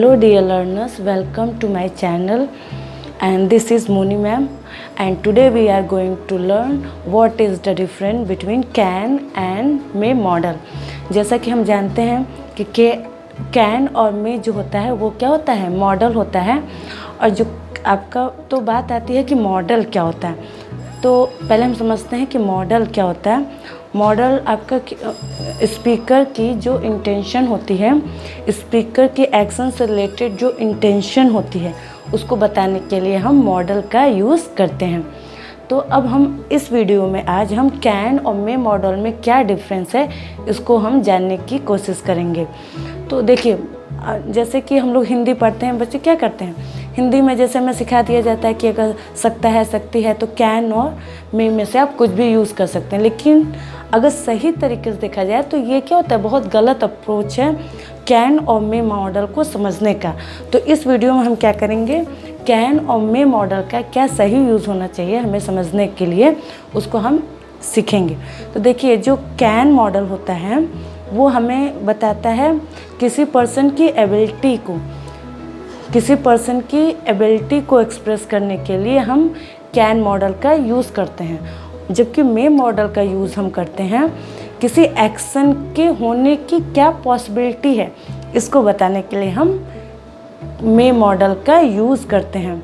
Hello dear learners, welcome to my channel and this is Moni ma'am and today we are going to learn what is the difference between can and may model। जैसा कि हम जानते हैं कि can और मे जो होता है वो क्या होता है, मॉडल होता है। और जो आपका तो बात आती है कि मॉडल क्या होता है, तो पहले हम समझते हैं कि मॉडल क्या होता है। मॉडल आपका स्पीकर की जो इंटेंशन होती है, स्पीकर के एक्शन से रिलेटेड जो इंटेंशन होती है उसको बताने के लिए हम मॉडल का यूज़ करते हैं। तो अब हम इस वीडियो में आज हम कैन और मे मॉडल में क्या डिफरेंस है इसको हम जानने की कोशिश करेंगे। तो देखिए, जैसे कि हम लोग हिंदी पढ़ते हैं, बच्चे क्या करते हैं, हिंदी में जैसे हमें सिखा दिया जाता है कि अगर सकता है सकती है तो कैन और मे में से आप कुछ भी यूज़ कर सकते हैं। लेकिन अगर सही तरीके से देखा जाए तो ये क्या होता है, बहुत गलत अप्रोच है कैन और मे मॉडल को समझने का। तो इस वीडियो में हम क्या करेंगे, कैन और मे मॉडल का क्या सही यूज़ होना चाहिए हमें समझने के लिए, उसको हम सीखेंगे। तो देखिए, जो कैन मॉडल होता है वो हमें बताता है किसी पर्सन की एबिलिटी को एक्सप्रेस करने के लिए हम कैन मॉडल का यूज़ करते हैं, जबकि मे मॉडल का यूज़ हम करते हैं किसी एक्शन के होने की क्या पॉसिबिलिटी है इसको बताने के लिए हम मे मॉडल का यूज़ करते हैं।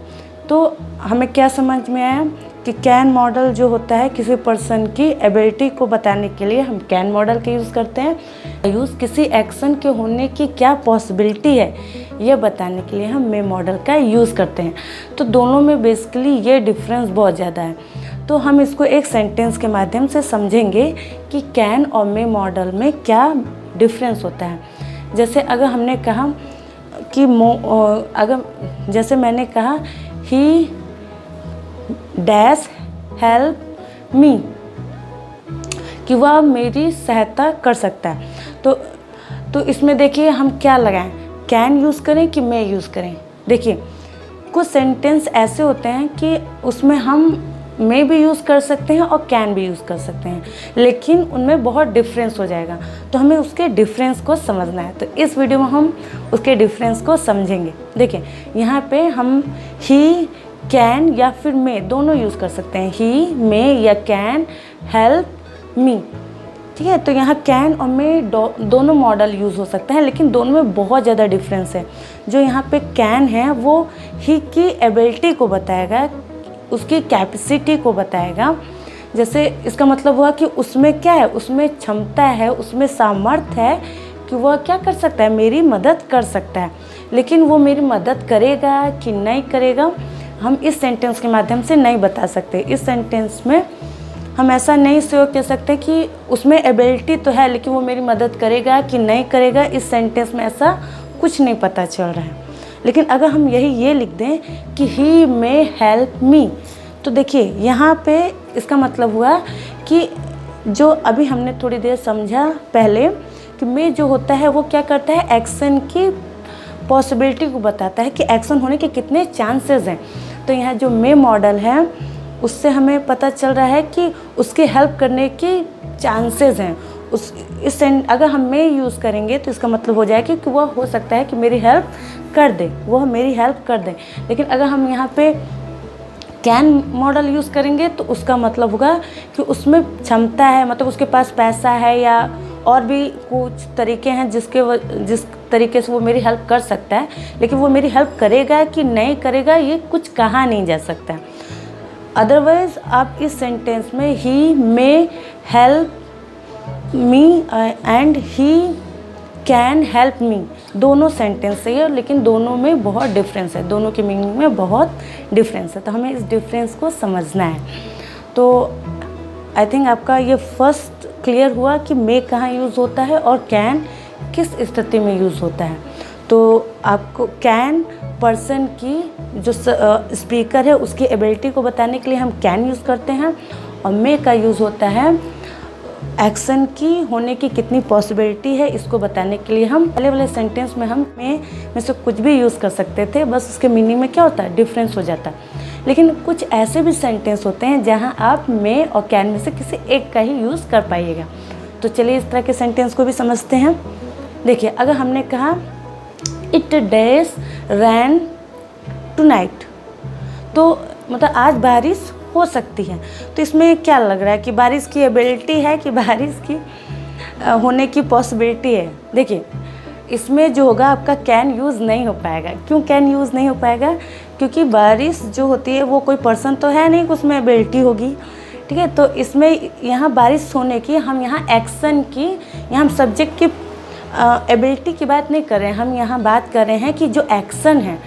तो हमें क्या समझ में आया कि कैन मॉडल जो होता है किसी पर्सन की एबिलिटी को बताने के लिए हम कैन मॉडल का यूज़ करते हैं। यूज़ किसी एक्शन के होने की क्या पॉसिबिलिटी है ये बताने के लिए हम मे मॉडल का यूज़ करते हैं। तो दोनों में बेसिकली ये डिफरेंस बहुत ज़्यादा है। तो हम इसको एक सेंटेंस के माध्यम से समझेंगे कि कैन और मे मॉडल में क्या डिफरेंस होता है। जैसे अगर हमने कहा कि जैसे मैंने कहा ही डैश हेल्प मी, कि वह मेरी सहायता कर सकता है। तो इसमें देखिए हम क्या लगाएं, कैन यूज़ करें कि मे यूज़ करें। देखिए, कुछ सेंटेंस ऐसे होते हैं कि उसमें हम मे भी यूज़ कर सकते हैं और कैन भी यूज़ कर सकते हैं, लेकिन उनमें बहुत डिफरेंस हो जाएगा। तो हमें उसके डिफरेंस को समझना है। तो इस वीडियो में हम उसके डिफरेंस को समझेंगे। देखिए, यहाँ पे हम ही, कैन या फिर मे दोनों यूज़ कर सकते हैं, ही, मे या कैन हेल्प मी। ठीक है, तो यहाँ कैन और मे दोनों मॉडल यूज़ हो सकते हैं, लेकिन दोनों में बहुत ज़्यादा डिफरेंस है। जो यहाँ पे कैन है वो ही की एबिलिटी को बताएगा, उसकी कैपेसिटी को बताएगा। जैसे इसका मतलब हुआ कि उसमें क्या है, उसमें क्षमता है, उसमें सामर्थ्य है कि वह क्या कर सकता है, मेरी मदद कर सकता है। लेकिन वो मेरी मदद करेगा कि नहीं करेगा हम इस सेंटेंस के माध्यम से नहीं बता सकते। इस सेंटेंस में हम ऐसा नहीं श्योर कह सकते कि उसमें एबिलिटी तो है लेकिन वो मेरी मदद करेगा कि नहीं करेगा, इस सेंटेंस में ऐसा कुछ नहीं पता चल रहा है। लेकिन अगर हम ये लिख दें कि ही मे हेल्प मी, तो देखिए यहाँ पे इसका मतलब हुआ कि जो अभी हमने थोड़ी देर समझा पहले कि मे जो होता है वो क्या करता है, एक्शन की पॉसिबिलिटी को बताता है कि एक्शन होने के कितने चांसेस हैं। तो यहाँ जो मे मॉडल है उससे हमें पता चल रहा है कि उसके हेल्प करने की चांसेस हैं। अगर हम मे यूज़ करेंगे तो इसका मतलब हो जाएगा कि वह हो सकता है कि मेरी हेल्प कर दे, वह मेरी हेल्प कर दे। लेकिन अगर हम यहाँ पे कैन मॉडल यूज़ करेंगे तो उसका मतलब होगा कि उसमें क्षमता है, मतलब उसके पास पैसा है या और भी कुछ तरीके हैं जिस तरीके से वो मेरी हेल्प कर सकता है, लेकिन वो मेरी हेल्प करेगा कि नहीं करेगा ये कुछ कहा नहीं जा सकता। अदरवाइज़ आप इस सेंटेंस में he may help me and he can help me दोनों सेंटेंस सही है, लेकिन दोनों में बहुत डिफरेंस है, दोनों के मीनिंग में बहुत डिफरेंस है। तो हमें इस डिफरेंस को समझना है। तो आई थिंक आपका ये फर्स्ट क्लियर हुआ कि मे कहाँ यूज़ होता है और कैन किस स्थिति में यूज़ होता है। तो आपको कैन पर्सन की जो स्पीकर है उसकी एबिलिटी को बताने के लिए हम कैन यूज़ करते हैं, और मे का यूज़ होता है एक्शन की होने की कितनी पॉसिबिलिटी है इसको बताने के लिए। हम पहले वाले सेंटेंस में हम में से कुछ भी यूज़ कर सकते थे, बस उसके मीनिंग में क्या होता है, डिफरेंस हो जाता है। लेकिन कुछ ऐसे भी सेंटेंस होते हैं जहां आप मे और कैन में से किसी एक का ही यूज़ कर पाइएगा। तो चलिए इस तरह के सेंटेंस को भी समझते हैं। देखिए, अगर हमने कहा इट डैश रैन टुनाइट, तो मतलब आज बारिश हो सकती है। तो इसमें क्या लग रहा है कि बारिश की एबिलिटी है कि बारिश की होने की पॉसिबिलिटी है। देखिए इसमें जो होगा आपका कैन यूज़ नहीं हो पाएगा। क्यों कैन यूज़ नहीं हो पाएगा? क्योंकि बारिश जो होती है वो कोई पर्सन तो है नहीं, उसमें एबिलिटी होगी, ठीक है। तो इसमें यहाँ बारिश होने की, हम यहाँ एक्शन की, यहाँ हम सब्जेक्ट की एबिलिटी की बात नहीं कर रहे हैं, हम यहाँ बात कर रहे हैं कि जो एक्शन है,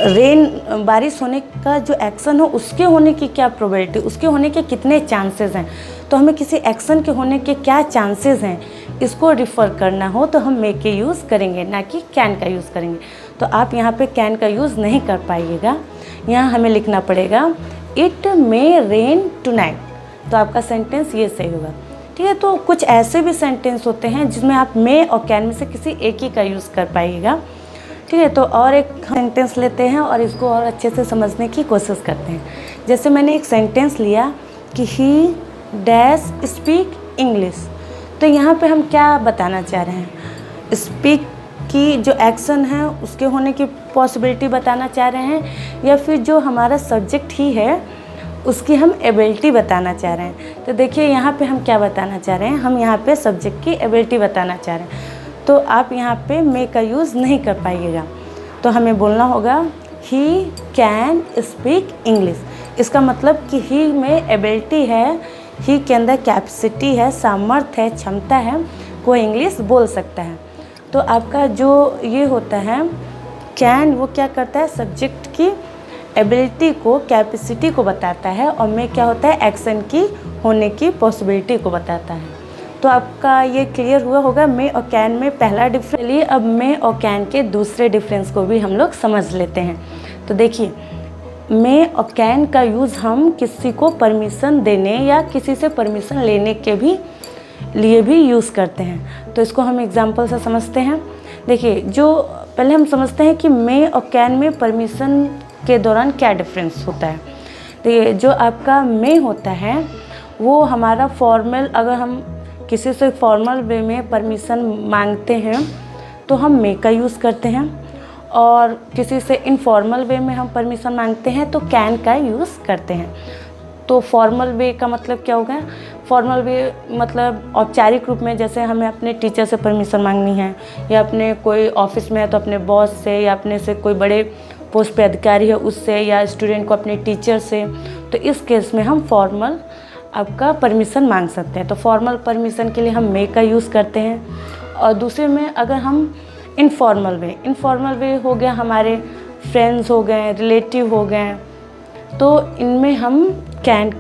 रेन बारिश होने का जो एक्शन हो उसके होने की क्या प्रोबेबिलिटी, उसके होने के कितने चांसेस हैं। तो हमें किसी एक्शन के होने के क्या चांसेस हैं इसको रिफ़र करना हो तो हम मे के यूज़ करेंगे, ना कि कैन का यूज़ करेंगे। तो आप यहाँ पे कैन का यूज़ नहीं कर पाइएगा, यहाँ हमें लिखना पड़ेगा इट मे रेन टुनाइट। तो आपका सेंटेंस ये सही होगा, ठीक है। तो कुछ ऐसे भी सेंटेंस होते हैं जिसमें आप मे और कैन में से किसी एक ही का यूज़ कर पाइएगा, ठीक है। तो और एक सेंटेंस लेते हैं और इसको और अच्छे से समझने की कोशिश करते हैं। जैसे मैंने एक सेंटेंस लिया कि ही डैश स्पीक इंग्लिश, तो यहाँ पे हम क्या बताना चाह रहे हैं? स्पीक की जो एक्शन है उसके होने की पॉसिबिलिटी बताना चाह रहे हैं, या फिर जो हमारा सब्जेक्ट ही है उसकी हम एबिलिटी बताना चाह रहे हैं। तो देखिए यहाँ पे हम क्या बताना चाह रहे हैं, हम यहाँ पे सब्जेक्ट की एबिलिटी बताना चाह रहे हैं। तो आप यहाँ पे मे का यूज़ नहीं कर पाइएगा, तो हमें बोलना होगा ही कैन स्पीक इंग्लिश। इसका मतलब कि ही में एबिलिटी है, ही के अंदर कैपेसिटी है, सामर्थ्य है, क्षमता है, वो इंग्लिश बोल सकता है। तो आपका जो ये होता है कैन, वो क्या करता है? सब्जेक्ट की एबिलिटी को, कैपेसिटी को बताता है, और मे क्या होता है? एक्शन की होने की पॉसिबिलिटी को बताता है। तो आपका ये क्लियर हुआ होगा मे और कैन में पहला डिफरेंस। चलिए अब मे और कैन के दूसरे डिफरेंस को भी हम लोग समझ लेते हैं। तो देखिए मे और कैन का यूज़ हम किसी को परमिशन देने या किसी से परमिशन लेने के भी लिए भी यूज़ करते हैं। तो इसको हम एग्जांपल से समझते हैं। देखिए जो पहले हम समझते हैं कि मे और कैन में परमिशन के दौरान क्या डिफरेंस होता है। देखिए जो आपका मे होता है वो हमारा फॉर्मल, अगर हम किसी से फॉर्मल वे में परमिशन मांगते हैं तो हम मे का यूज़ करते हैं, और किसी से इनफॉर्मल वे में हम परमिशन मांगते हैं तो कैन का यूज़ करते हैं। तो फॉर्मल वे का मतलब क्या होगा? फॉर्मल वे मतलब औपचारिक रूप में, जैसे हमें अपने टीचर से परमिशन मांगनी है, या अपने कोई ऑफिस में है तो अपने बॉस से, या अपने से कोई बड़े पोस्ट पे अधिकारी है उससे, या स्टूडेंट को अपने टीचर से। तो इस केस में हम फॉर्मल आपका परमिशन मांग सकते हैं। तो फॉर्मल परमिशन के लिए हम मे का यूज़ करते हैं। और दूसरे में अगर हम इनफॉर्मल वे हो गया, हमारे फ्रेंड्स हो गए, रिलेटिव हो गए, तो इनमें हम कैन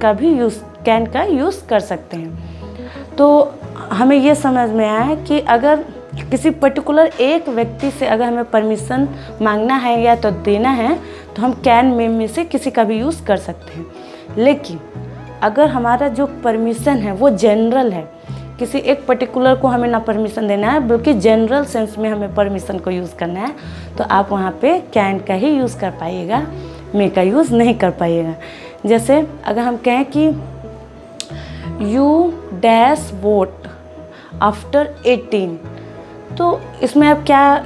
का यूज़ कर सकते हैं। तो हमें ये समझ में आया कि अगर किसी पर्टिकुलर एक व्यक्ति से अगर हमें परमिशन मांगना है या तो देना है तो हम कैन में से किसी का भी यूज़ कर सकते हैं। लेकिन अगर हमारा जो परमिशन है वो जनरल है, किसी एक पर्टिकुलर को हमें ना परमिशन देना है बल्कि जनरल सेंस में हमें परमिशन को यूज़ करना है, तो आप वहाँ पे कैन का ही यूज़ कर पाइएगा, मे का यूज़ नहीं कर पाइएगा। जैसे अगर हम कहें कि यू डैश वोट आफ्टर 18, तो इसमें आप क्या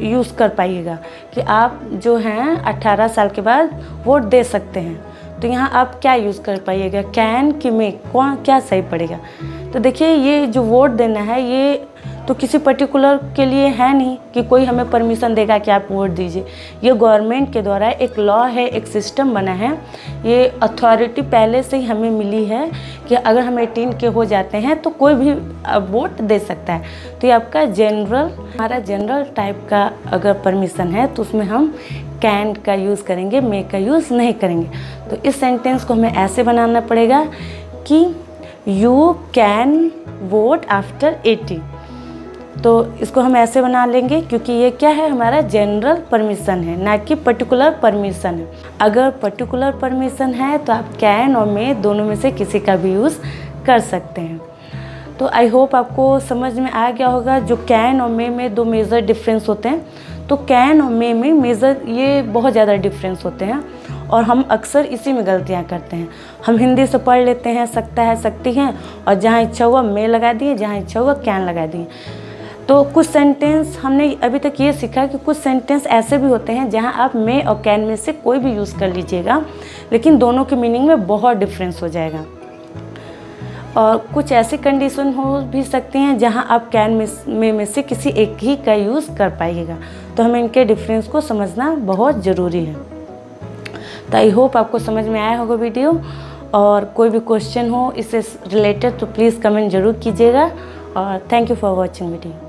यूज़ कर पाइएगा कि आप जो हैं 18 साल के बाद वोट दे सकते हैं। तो यहाँ आप क्या यूज़ कर पाइएगा, कैन कि मे, कौन क्या सही पड़ेगा? तो देखिए ये जो वोट देना है ये तो किसी पर्टिकुलर के लिए है नहीं कि कोई हमें परमिशन देगा कि आप वोट दीजिए। ये गवर्नमेंट के द्वारा एक लॉ है, एक सिस्टम बना है, ये अथॉरिटी पहले से ही हमें मिली है कि अगर हम 18 के हो जाते हैं तो कोई भी वोट दे सकता है। तो ये आपका हमारा जनरल टाइप का अगर परमिशन है तो उसमें हम कैन का यूज़ करेंगे, मे का यूज़ नहीं करेंगे। तो इस सेंटेंस को हमें ऐसे बनाना पड़ेगा कि यू कैन वोट आफ्टर 18। तो इसको हम ऐसे बना लेंगे क्योंकि ये क्या है, हमारा जनरल परमिशन है, ना कि पर्टिकुलर परमिशन है। अगर पर्टिकुलर परमिशन है तो आप कैन और मे दोनों में से किसी का भी यूज़ कर सकते हैं। तो आई होप आपको समझ में आ गया होगा जो कैन और मे में दो मेजर डिफरेंस होते हैं। तो कैन और मे में मेजर ये बहुत ज़्यादा डिफरेंस होते हैं और हम अक्सर इसी में गलतियाँ करते हैं। हम हिंदी से पढ़ लेते हैं सकता है, सकती हैं, और जहाँ इच्छा हुआ मे लगा दिए, जहाँ इच्छा हुआ कैन लगा दिए। तो कुछ सेंटेंस हमने अभी तक ये सीखा कि कुछ सेंटेंस ऐसे भी होते हैं जहाँ आप मे और कैन में से कोई भी यूज़ कर लीजिएगा, लेकिन दोनों के मीनिंग में बहुत डिफरेंस हो जाएगा। और कुछ ऐसी कंडीशन हो भी सकती हैं जहां आप कैन में से किसी एक ही का यूज़ कर पाइएगा। तो हमें इनके डिफरेंस को समझना बहुत ज़रूरी है। तो आई होप आपको समझ में आया होगा वीडियो। और कोई भी क्वेश्चन हो इससे रिलेटेड तो प्लीज़ कमेंट ज़रूर कीजिएगा। और thank you for watching video.